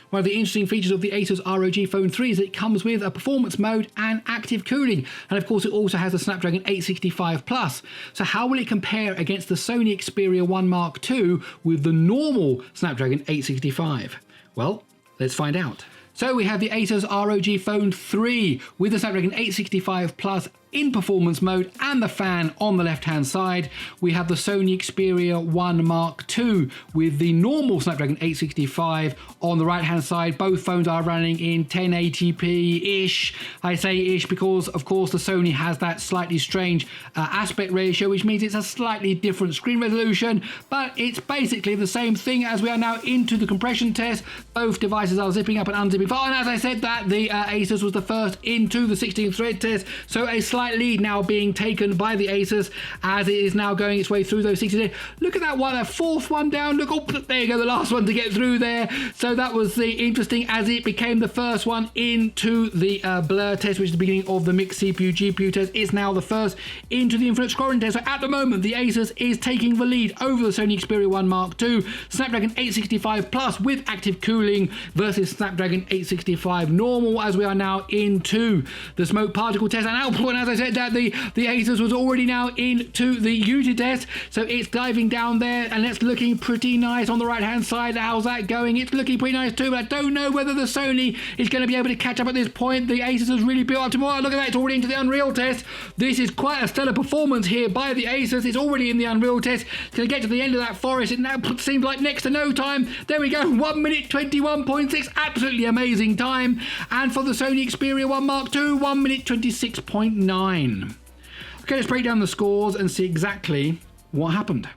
One of the interesting features of the Asus ROG Phone 3 is that it comes with a performance mode and active cooling. And of course, it also has the Snapdragon 865 Plus. So how will it compare against the Sony Xperia 1 Mark II with the normal Snapdragon 865? Well, let's find out. So we have the Asus ROG Phone 3 with the Snapdragon 865 Plus in performance mode and the fan on the left-hand side. We have the Sony Xperia 1 Mark II with the normal Snapdragon 865 on the right-hand side. Both phones are running in 1080p-ish. I say ish because, of course, the Sony has that slightly strange aspect ratio, which means it's a slightly different screen resolution, but it's basically the same thing. As we are now into the compression test, both devices are zipping up and unzipping. And as I said that, the Asus was the first into the 16-thread test, so a slight lead now being taken by the Asus as it is now going its way through those 60 threads. Look at that one, that fourth one down. Look, oh, there you go, the last one to get through there. So that was the interesting as it became the first one into the blur test, which is the beginning of the mixed CPU GPU test. It's now the first into the infinite scrolling test. So at the moment, the Asus is taking the lead over the Sony Xperia 1 Mark II, Snapdragon 865 Plus with active cooling versus Snapdragon 865 normal, as we are now into the smoke particle test and output. And as I said, that the Asus was already now into the Unity test, so it's diving down there and it's looking pretty nice on the right hand side. How's that going? It's looking pretty nice too, but I don't know whether the Sony is going to be able to catch up at this point. The Asus has really built up to more. Look at that, it's already into the Unreal test. This is quite a stellar performance here by the Asus. It's already in the Unreal test. It's going to get to the end of that forest. It now seems like next to no time. There we go, 1 minute 21.6, absolutely amazing time. And for the Sony Xperia 1 Mark II, 1 minute 26.9. Okay, let's break down the scores and see exactly what happened.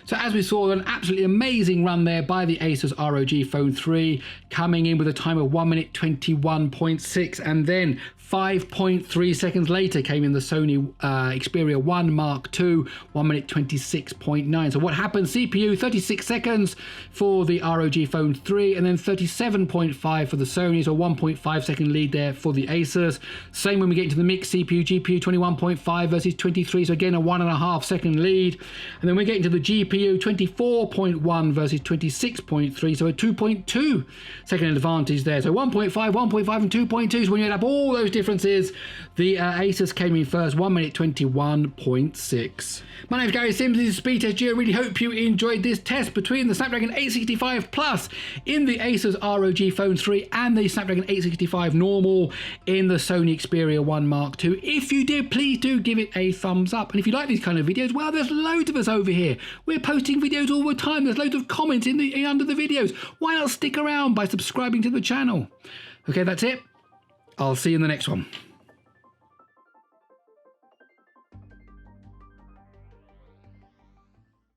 So as we saw, an absolutely amazing run there by the Asus ROG Phone 3, coming in with a time of 1 minute 21.6, and then 5.3 seconds later came in the Sony Xperia 1 Mark II, 1 minute 26.9. So what happened? CPU 36 seconds for the ROG Phone 3, and then 37.5 for the Sony, so 1.5 second lead there for the Asus. Same when we get into the mixed CPU GPU, 21.5 versus 23, so again a 1.5 second lead. And then we get into the GPU, 24.1 versus 26.3, so a 2.2 second advantage there. So 1.5, 1.5 and 2.2, so when you add up all those differences, the Asus came in first, 1 minute 21.6. My name is Gary Sims, this is SpeedTest. I really hope you enjoyed this test between the Snapdragon 865 Plus in the Asus ROG Phone 3 and the Snapdragon 865 normal in the Sony Xperia 1 Mark II. If you did, please do give it a thumbs up. And if you like these kind of videos, well, there's loads of us over here. We're posting videos all the time. There's loads of comments under the videos. Why not stick around by subscribing to the channel? Okay, that's it. I'll see you in the next one.